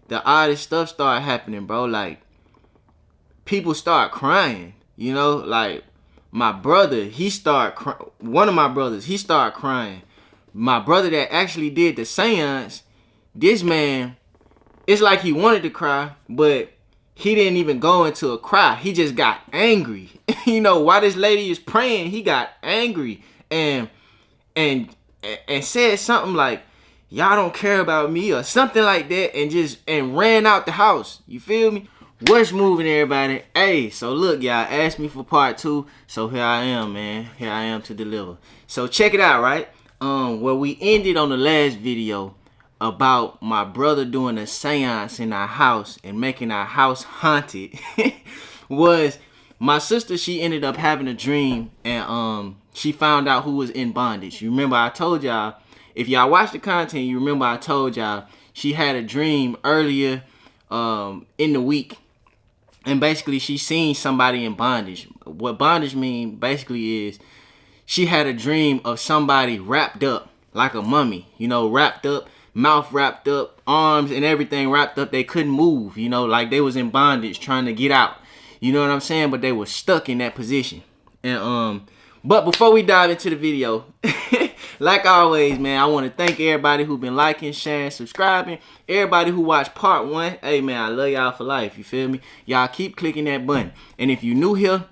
the oddest stuff started happening, bro. Like, people start crying, you know? Like, my brother, one of my brothers, he started crying. My brother that actually did the seance, this man, it's like he wanted to cry, but he didn't even go into a cry. He just got angry. You know, while this lady is praying, he got angry and and said something like, y'all don't care about me, or something like that, and ran out the house. You feel me? What's moving, everybody? Hey, so look, y'all asked me for part 2, so here I am, man. Here I am to deliver. So check it out, right? Where we ended on the last video about my brother doing a seance in our house and making our house haunted was my sister. She ended up having a dream, and she found out who was in bondage. You remember I told y'all, if y'all watch the content, you remember I told y'all she had a dream earlier in the week, and basically she seen somebody in bondage. What bondage mean basically is she had a dream of somebody wrapped up like a mummy, you know, wrapped up, mouth wrapped up, arms and everything wrapped up. They couldn't move, you know, like they was in bondage trying to get out. You know what I'm saying? But they were stuck in that position. And but before we dive into the video, like always, man, I want to thank everybody who been liking, sharing, subscribing. Everybody who watched part 1. Hey, man, I love y'all for life. You feel me? Y'all keep clicking that button. And if you new here,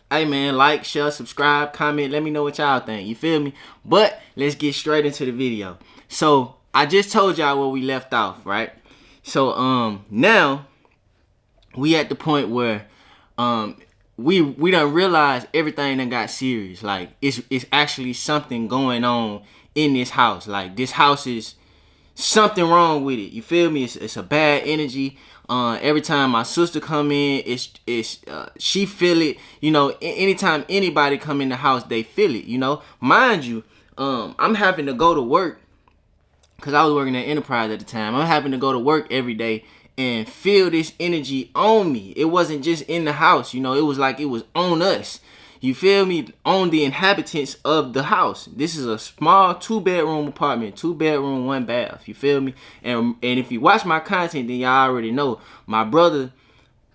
hey, man, like, share, subscribe, comment. Let me know what y'all think. You feel me? But let's get straight into the video. So I just told y'all where we left off, right? So now we at the point where we done realized everything done got serious. Like, it's actually something going on in this house. Like, this house is something wrong with it. You feel me? It's a bad energy. Every time my sister come in, she feel it. You know, anytime anybody come in the house, they feel it. You know, mind you, I'm having to go to work because I was working at Enterprise at the time. I'm having to go to work every day and feel this energy on me. It wasn't just in the house, you know, it was like it was on us. You feel me? On the inhabitants of the house. This is a small 2-bedroom apartment, 2 bedroom, 1 bath. You feel me? And if you watch my content, then y'all already know my brother,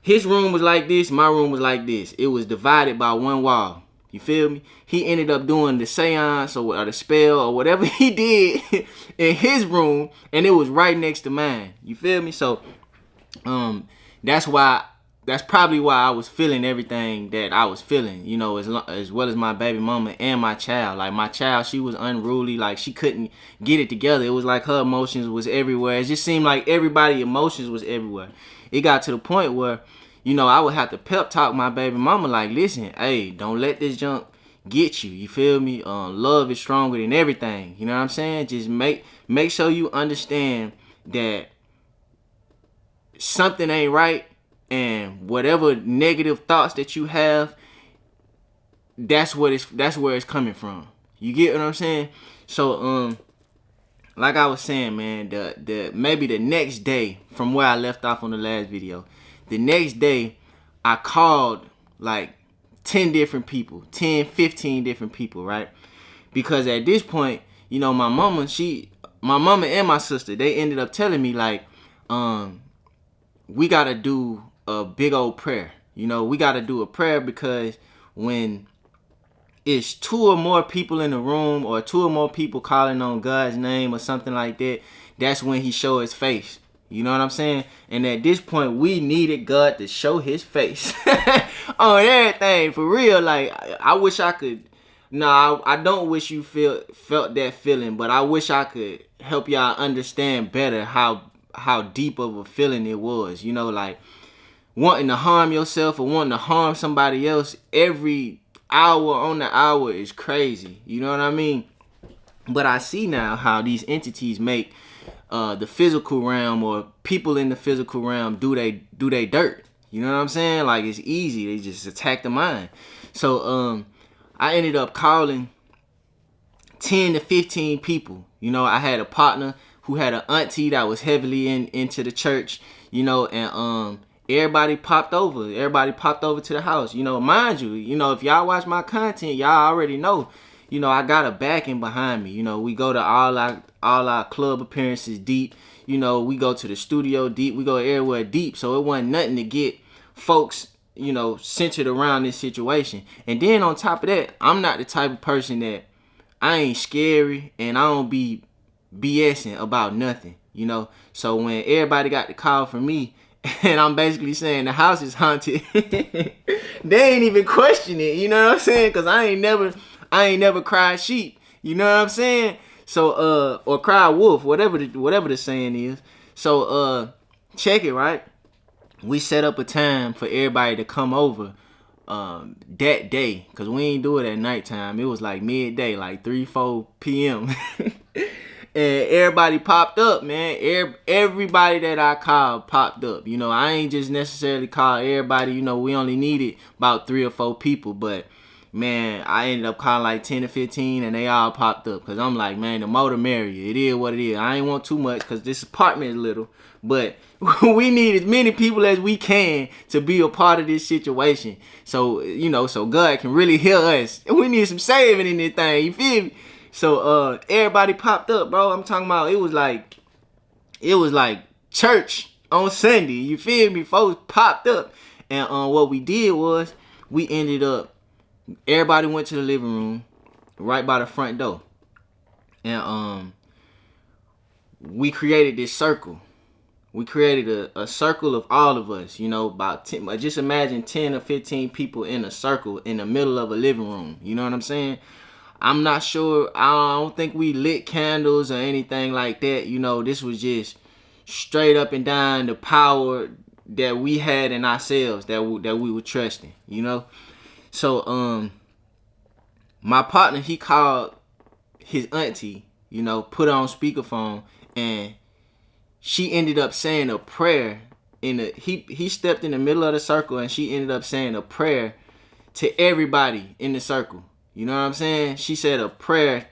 his room was like this, my room was like this. It was divided by 1 wall. You feel me? He ended up doing the seance or the spell or whatever he did in his room, and it was right next to mine. You feel me? So that's probably why I was feeling everything that I was feeling, you know, as well as my baby mama and my child. Like, my child, she was unruly. Like, she couldn't get it together. It was like her emotions was everywhere. It just seemed like everybody's emotions was everywhere. It got to the point where, you know, I would have to pep talk my baby mama like, listen, hey, don't let this junk get you. You feel me? Love is stronger than everything. You know what I'm saying? Just make sure you understand that something ain't right, and whatever negative thoughts that you have, that's where it's coming from. You get what I'm saying? So like I was saying, man, maybe the next day from where I left off on the last video, the next day I called like 10 different people, 10, 15 different people, right? Because at this point, you know, my mama and my sister, they ended up telling me like, we gotta do a big old prayer. You know, we gotta do a prayer because when it's 2 or more people in the room, or 2 or more people calling on God's name or something like that, that's when he show his face. You know what I'm saying? And at this point, we needed God to show his face on everything, for real. Like, I wish I could. No, I don't wish you felt that feeling, but I wish I could help y'all understand better how deep of a feeling it was. You know, like wanting to harm yourself or wanting to harm somebody else every hour on the hour is crazy. You know what I mean? But I see now how these entities make the physical realm, or people in the physical realm, do they dirt. You know what I'm saying? Like, it's easy. They just attack the mind. So I ended up calling 10 to 15 people. You know, I had a partner who had an auntie that was heavily into the church, you know, and everybody popped over. Everybody popped over to the house. You know, mind you, you know, if y'all watch my content, y'all already know, you know, I got a backing behind me. You know, we go to all our club appearances deep. You know, we go to the studio deep. We go everywhere deep. So it wasn't nothing to get folks, you know, centered around this situation. And then on top of that, I'm not the type of person that I ain't scary and I don't be BSing about nothing, you know. So when everybody got the call from me and I'm basically saying the house is haunted, they ain't even question it, you know what I'm saying? Cause I ain't never cried sheep, you know what I'm saying? So or cried wolf, whatever the saying is. So check it, right? We set up a time for everybody to come over that day, because we ain't do it at nighttime. It was like midday, like 3-4 p.m. And everybody popped up, man. Everybody that I called popped up. You know, I ain't just necessarily called everybody. You know, we only needed about 3 or 4 people, but man, I ended up calling like 10 or 15 and they all popped up, because I'm like, man, the more the merrier. It is what it is. I ain't want too much because this apartment is little, but we need as many people as we can to be a part of this situation. So, you know, so God can really heal us. And we need some saving in this thing, you feel me? So everybody popped up, bro. I'm talking about it was like church on Sunday, you feel me? Folks popped up. And what we did was we ended up, everybody went to the living room right by the front door. And we created this circle. We created a circle of all of us, you know, about 10, just imagine 10 or 15 people in a circle in the middle of a living room. You know what I'm saying? I'm not sure. I don't think we lit candles or anything like that. You know, this was just straight up and down the power that we had in ourselves that we were trusting, you know? So, my partner, he called his auntie, you know, put her on speakerphone, and she ended up saying a prayer he stepped in the middle of the circle, and she ended up saying a prayer to everybody in the circle. You know what I'm saying? She said a prayer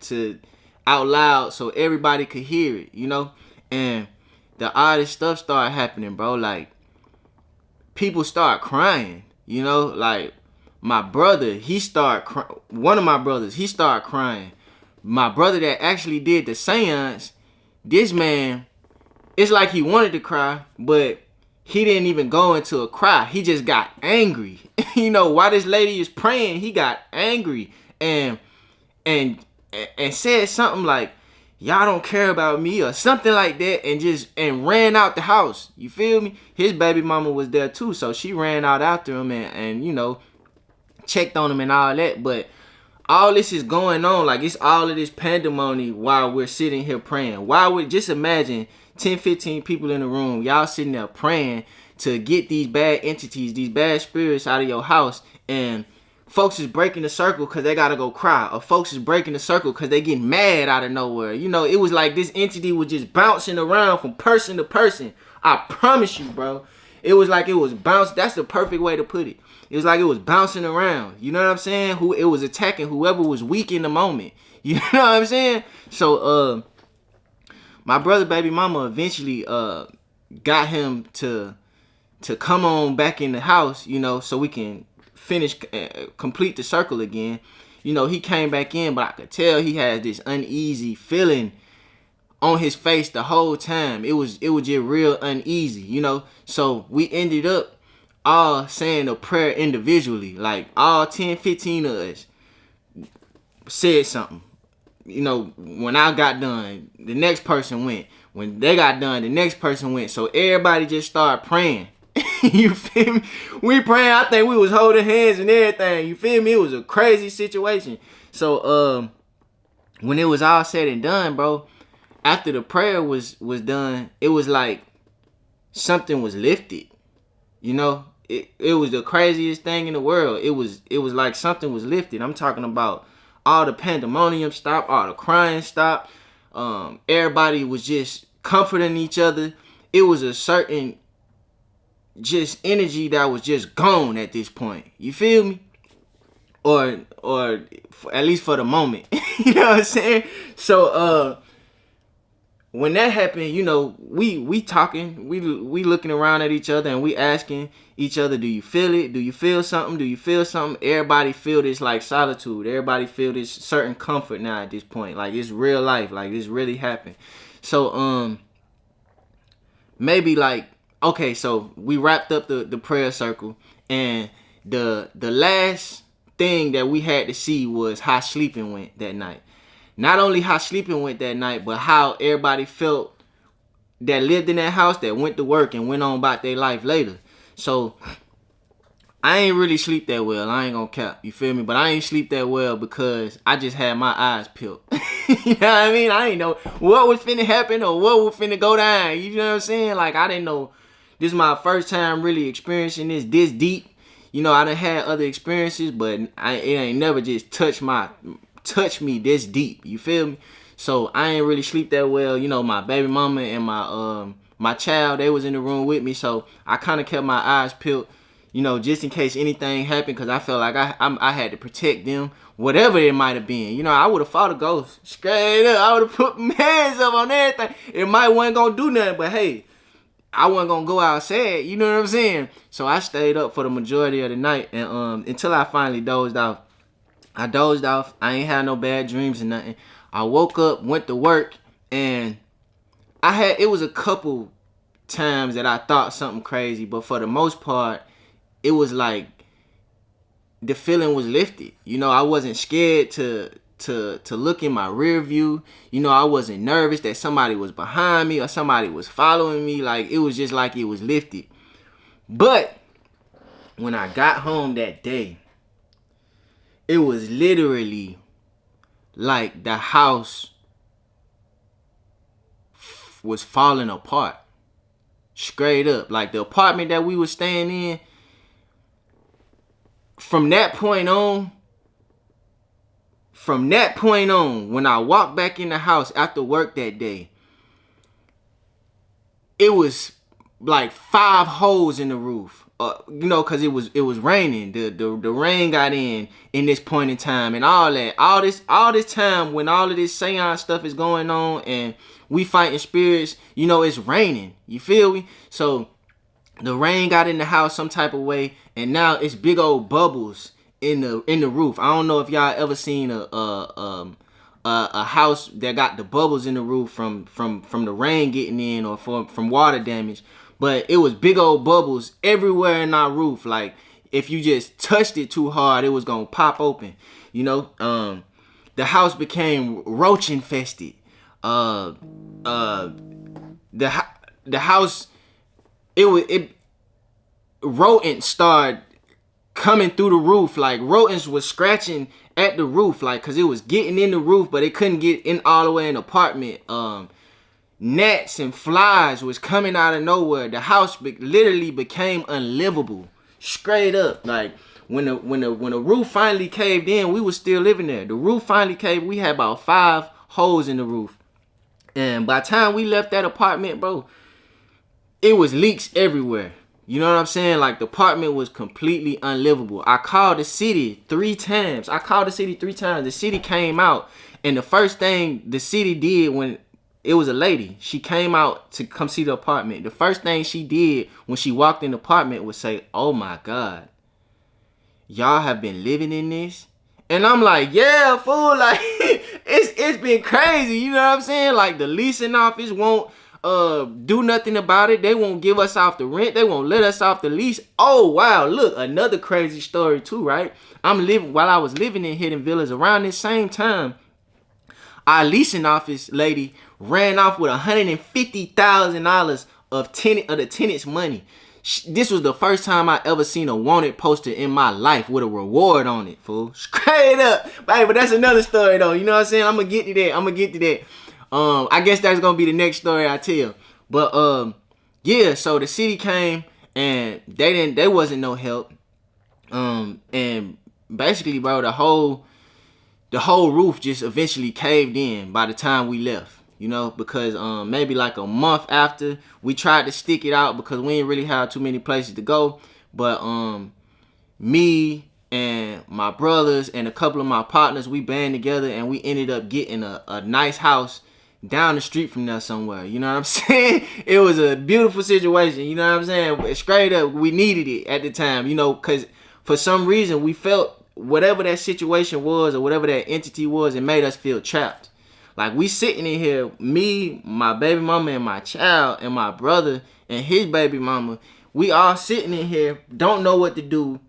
out loud so everybody could hear it, you know? And the oddest stuff started happening, bro. Like, people start crying, you know? Like, my brother, one of my brothers, he started crying. My brother that actually did the seance, this man, it's like he wanted to cry, but he didn't even go into a cry. He just got angry. You know, while this lady is praying, he got angry and said something like, y'all don't care about me or something like that, and ran out the house. You feel me? His baby mama was there too, so she ran out after him and you know, checked on him and all that. But all this is going on, like it's all of this pandemonium while we're sitting here praying. Just imagine 10, 15 people in the room, y'all sitting there praying to get these bad entities, these bad spirits out of your house, and folks is breaking the circle because they gotta go cry, or folks is breaking the circle because they getting mad out of nowhere. You know, it was like this entity was just bouncing around from person to person. I promise you, bro. It was like it was bouncing. That's the perfect way to put it. It was like it was bouncing around. You know what I'm saying? It was attacking whoever was weak in the moment. You know what I'm saying? So, my brother baby mama eventually got him to come on back in the house, you know, so we can complete the circle again. You know, he came back in, but I could tell he had this uneasy feeling on his face the whole time. It was just real uneasy, you know. So we ended up all saying a prayer individually. Like all 10, 15 of us said something. You know, when I got done, the next person went. When they got done, the next person went. So everybody just started praying. You feel me? We praying. I think we was holding hands and everything. You feel me? It was a crazy situation. So when it was all said and done, bro, after the prayer was done, it was like something was lifted. You know, it was the craziest thing in the world. It was like something was lifted. I'm talking about all the pandemonium stopped, all the crying stopped. Everybody was just comforting each other. It was a certain just energy that was just gone at this point. You feel me? Or at least for the moment. You know what I'm saying? So when that happened, you know, we talking, we looking around at each other and we asking each other, do you feel it? Do you feel something? Do you feel something? Everybody feel this like solitude. Everybody feel this certain comfort now at this point. Like it's real life. Like this really happened. So maybe like, okay, so we wrapped up the prayer circle, and the last thing that we had to see was how sleeping went that night. Not only how sleeping went that night, but how everybody felt that lived in that house, that went to work and went on about their life later. So I ain't really sleep that well. I ain't gonna cap. You feel me? But I ain't sleep that well because I just had my eyes peeled. You know what I mean? I ain't know what was finna happen or what was finna go down. You know what I'm saying? Like, I didn't know. This is my first time really experiencing this deep. You know, I done had other experiences, but it ain't never just touched me this deep. You feel me? So I ain't really sleep that well. You know, my baby mama and my child, they was in the room with me, so I kind of kept my eyes peeled, you know, just in case anything happened, because I felt like I had to protect them, whatever it might have been. You know, I would have fought a ghost straight up. I would have put my hands up on everything. It might wasn't gonna do nothing, but hey, I wasn't gonna go outside. You know what I'm saying? So I stayed up for the majority of the night, and until I finally dozed off. I dozed off. I ain't had no bad dreams or nothing. I woke up, went to work, and it was a couple times that I thought something crazy, but for the most part, it was like the feeling was lifted. You know, I wasn't scared to look in my rear view. You know, I wasn't nervous that somebody was behind me or somebody was following me. Like, it was just like it was lifted. But when I got home that day, it was literally like the house was falling apart. Straight up. Like, the apartment that we were staying in, from that point on, when I walked back in the house after work that day, it was like 5 holes in the roof. You know, cause it was raining. The rain got in this point in time, and all that. All this time when all of this seance stuff is going on and we fighting spirits, you know, it's raining. You feel me? So the rain got in the house some type of way, and now it's big old bubbles in the roof. I don't know if y'all ever seen a house that got the bubbles in the roof from the rain getting in or from water damage. But it was big old bubbles everywhere in our roof. Like, if you just touched it too hard, it was gonna pop open. You know, the house became roach infested. The house, rodents started coming through the roof. Like, rodents was scratching at the roof, like, cause it was getting in the roof, but it couldn't get in all the way in the apartment. Gnats and flies was coming out of nowhere. The house literally became unlivable, straight up. Like, when the roof finally caved in, we was still living there. The roof finally caved. We had about 5 holes in the roof, and by the time we left that apartment, bro, it was leaks everywhere. You know what I'm saying? Like, the apartment was completely unlivable. I called the city 3 times. The city came out, and the first thing the city did when it was a lady, she came out to come see the apartment. The first thing she did when she walked in the apartment was say, "Oh my God, y'all have been living in this?" And I'm like, "Yeah, fool, like it's been crazy." You know what I'm saying? Like, the leasing office won't do nothing about it. They won't give us off the rent. They won't let us off the lease. Oh wow, look, another crazy story too, right? While I was living in Hidden Villas around this same time, our leasing office lady ran off with $150,000 of the tenant's money. This was the first time I ever seen a wanted poster in my life with a reward on it, fool. Straight up. Hey, but that's another story though. You know what I'm saying? I'm gonna get to that. I guess that's gonna be the next story I tell. But yeah, so the city came and they wasn't no help. And basically, bro, the whole roof just eventually caved in by the time we left. You know, because maybe like a month after, we tried to stick it out because we didn't really have too many places to go. But me and my brothers and a couple of my partners, we band together and we ended up getting a nice house down the street from there somewhere. You know what I'm saying? It was a beautiful situation. You know what I'm saying? Straight up, we needed it at the time, you know, because for some reason we felt whatever that situation was or whatever that entity was, it made us feel trapped. Like, we sitting in here, me, my baby mama, and my child, and my brother, and his baby mama. We all sitting in here, don't know what to do.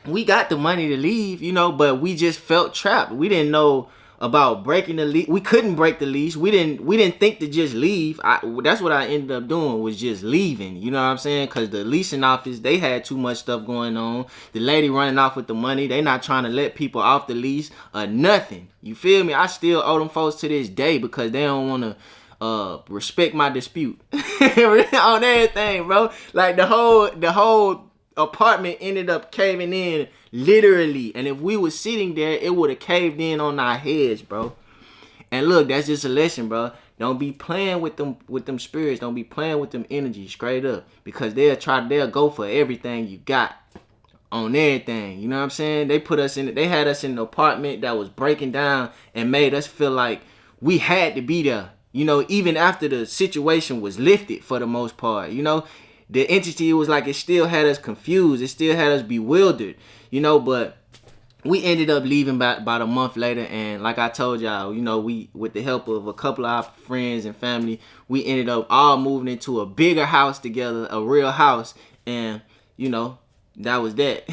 We got the money to leave, you know, but we just felt trapped. We didn't know about breaking the lease. We couldn't break the lease. We didn't think to just leave. That's what I ended up doing, was just leaving. You know what I'm saying? Because the leasing office, they had too much stuff going on. The lady running off with the money. They not trying to let people off the lease or nothing. You feel me? I still owe them folks to this day because they don't want to respect my dispute on everything, bro. Like, the whole apartment ended up caving in, literally. And if we was sitting there, it would have caved in on our heads, bro. And look, that's just a lesson, bro. Don't be playing with them spirits. Don't be playing with them energies, straight up, because they'll go for everything you got on everything. You know what I'm saying? They had us in an apartment that was breaking down and made us feel like we had to be there. You know, even after the situation was lifted, for the most part, you know, the entity, was like, it still had us confused. It still had us bewildered, you know. But we ended up leaving about a month later. And like I told y'all, you know, we, with the help of a couple of our friends and family, we ended up all moving into a bigger house together, a real house. And, you know, that was that.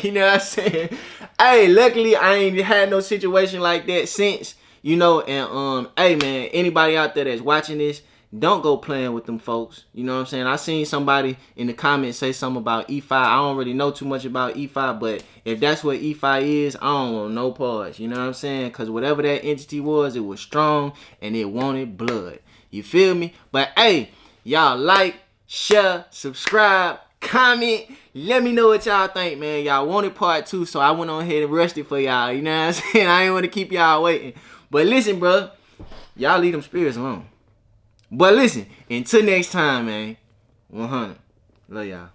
You know what I'm saying? Hey, luckily, I ain't had no situation like that since, you know. And, hey, man, anybody out there that's watching this, don't go playing with them folks. You know what I'm saying? I seen somebody in the comments say something about E5. I don't really know too much about E5, but if that's what E5 is, I don't want no parts. You know what I'm saying? Because whatever that entity was, it was strong and it wanted blood. You feel me? But hey, y'all like, share, subscribe, comment. Let me know what y'all think, man. Y'all wanted part 2, so I went on ahead and rushed it for y'all. You know what I'm saying? I ain't want to keep y'all waiting. But listen, bro. Y'all leave them spirits alone. But listen, until next time, man. 100. Love y'all.